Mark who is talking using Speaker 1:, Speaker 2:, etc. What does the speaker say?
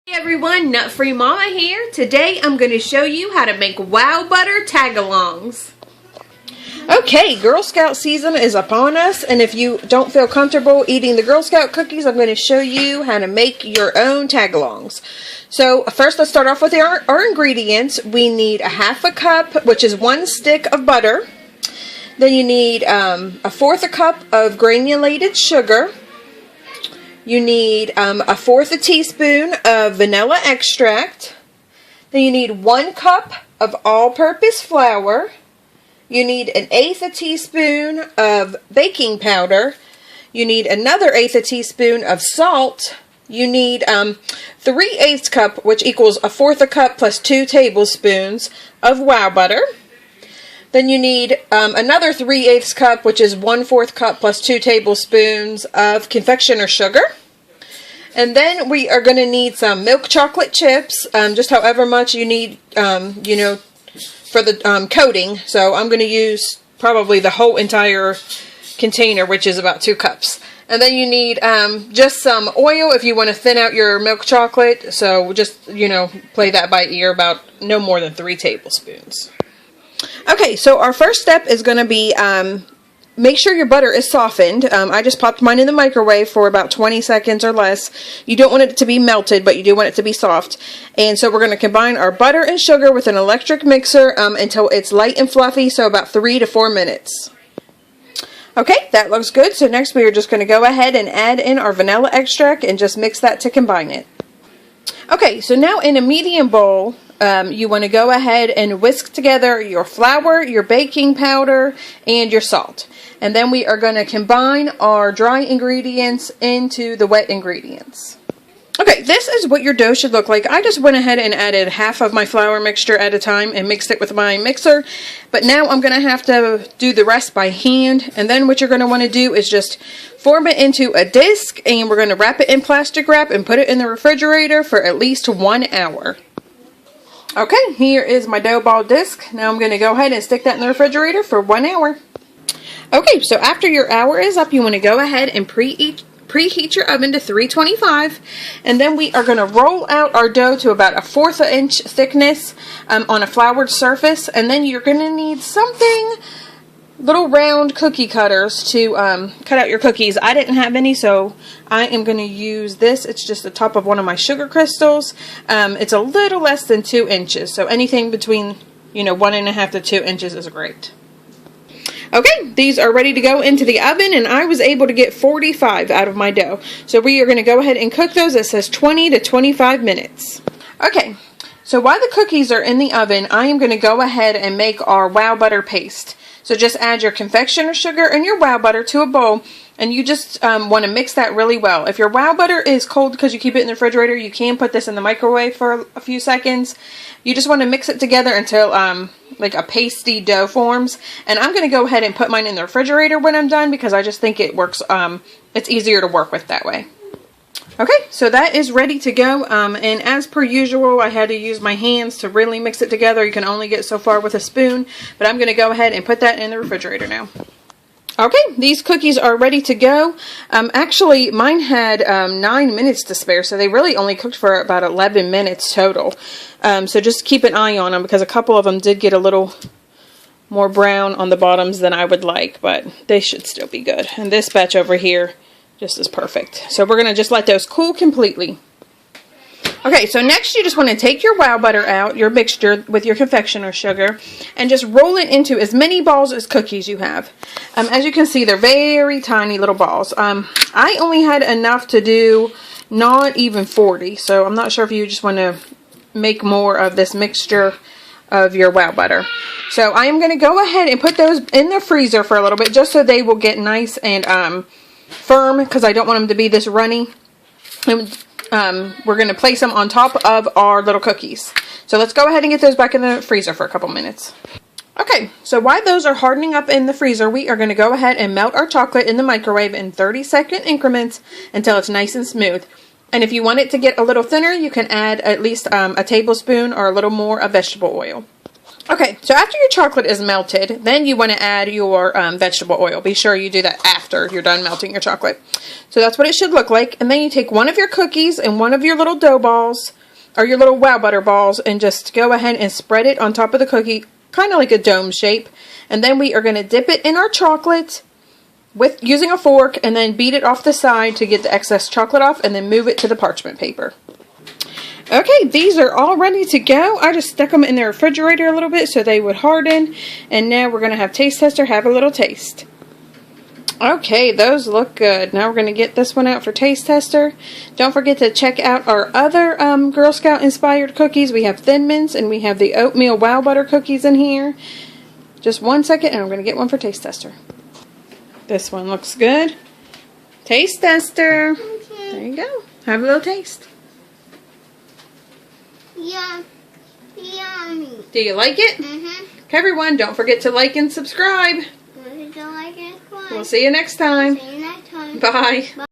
Speaker 1: Hey everyone, Nut Free Mama here. Today I'm going to show you how to make Wowbutter Tagalongs. Okay, Girl Scout season is upon us, and if you don't feel comfortable eating the Girl Scout cookies, I'm going to show you how to make your own Tagalongs. So first let's start off with our ingredients. We need a half a cup, which is 1 stick of butter. Then you need a fourth a cup of granulated sugar. You need a fourth a teaspoon of vanilla extract. Then you need 1 cup of all-purpose flour. You need an eighth a teaspoon of baking powder. You need another eighth a teaspoon of salt. You need 3/8 cup, which equals a fourth a cup plus 2 tablespoons of wow butter. Then you need another 3/8 cup, which is 1/4 cup plus 2 tablespoons of confectioner sugar. And then we are going to need some milk chocolate chips, just however much you need, for the coating. So I'm going to use probably the whole entire container, which is about 2 cups. And then you need just some oil if you want to thin out your milk chocolate. So just, play that by ear, about no more than 3 tablespoons. Okay, so our first step is going to be make sure your butter is softened. I just popped mine in the microwave for about 20 seconds or less. You don't want it to be melted, but you do want it to be soft. And so we're going to combine our butter and sugar with an electric mixer until it's light and fluffy, so about 3 to 4 minutes. Okay, that looks good. So next we are just going to go ahead and add in our vanilla extract and just mix that to combine it. Okay, so now in a medium bowl, you want to go ahead and whisk together your flour, your baking powder, and your salt. And then we are going to combine our dry ingredients into the wet ingredients. Okay, this is what your dough should look like. I just went ahead and added half of my flour mixture at a time and mixed it with my mixer. But now I'm going to have to do the rest by hand. And then what you're going to want to do is just form it into a disc, and we're going to wrap it in plastic wrap and put it in the refrigerator for at least 1 hour. Okay, here is my dough ball disc. Now I'm going to go ahead and stick that in the refrigerator for 1 hour. Okay, so after your hour is up, you want to go ahead and preheat your oven to 325, and then we are going to roll out our dough to about a 1/4 inch thickness on a floured surface, and then you're going to need something, little round cookie cutters to cut out your cookies. I didn't have any, so I am going to use this. It's just the top of one of my sugar crystals. It's a little less than 2 inches, so anything between 1.5 to 2 inches is great. Okay, these are ready to go into the oven, and I was able to get 45 out of my dough. So we are going to go ahead and cook those. It says 20 to 25 minutes. Okay, so while the cookies are in the oven, I am going to go ahead and make our wow butter paste. So just add your confectioner sugar and your wow butter to a bowl, and you just want to mix that really well. If your wow butter is cold because you keep it in the refrigerator, you can put this in the microwave for a few seconds. You just want to mix it together until like a pasty dough forms. And I'm going to go ahead and put mine in the refrigerator when I'm done because I just think it works. It's easier to work with that way. Okay, so that is ready to go, and as per usual, I had to use my hands to really mix it together. You can only get so far with a spoon, but I'm going to go ahead and put that in the refrigerator now. Okay, these cookies are ready to go. Actually, mine had 9 minutes to spare, so they really only cooked for about 11 minutes total. So just keep an eye on them because a couple of them did get a little more brown on the bottoms than I would like, but they should still be good. And this batch over here just is perfect. So we're going to just let those cool completely. Okay, so next you just want to take your wow butter out, your mixture with your confectioner sugar, and just roll it into as many balls as cookies you have. As you can see, they're very tiny little balls. I only had enough to do not even 40, so I'm not sure if you just want to make more of this mixture of your wow butter. So I am going to go ahead and put those in the freezer for a little bit just so they will get nice and firm, because I don't want them to be this runny. And we're going to place them on top of our little cookies. So let's go ahead and get those back in the freezer for a couple minutes. Okay, so while those are hardening up in the freezer, we are going to go ahead and melt our chocolate in the microwave in 30-second increments until it's nice and smooth. And if you want it to get a little thinner, you can add at least a tablespoon or a little more of vegetable oil. Okay, so after your chocolate is melted, then you want to add your vegetable oil. Be sure you do that after you're done melting your chocolate. So that's what it should look like. And then you take one of your cookies and one of your little dough balls, or your little wow butter balls, and just go ahead and spread it on top of the cookie, kind of like a dome shape. And then we are going to dip it in our chocolate with using a fork, and then beat it off the side to get the excess chocolate off, and then move it to the parchment paper. Okay, these are all ready to go. I just stuck them in the refrigerator a little bit so they would harden. And now we're going to have taste tester have a little taste. Okay, those look good. Now we're going to get this one out for taste tester. Don't forget to check out our other Girl Scout inspired cookies. We have Thin Mints and we have the oatmeal wow butter cookies in here. Just 1 second and I'm going to get one for taste tester. This one looks good. Taste tester. There you go. Have a little taste.
Speaker 2: Yeah. Yummy.
Speaker 1: Do you like it? Okay, everyone, don't forget to like and subscribe.
Speaker 2: Don't like it.
Speaker 1: We'll see you next time.
Speaker 2: See you next time.
Speaker 1: Bye.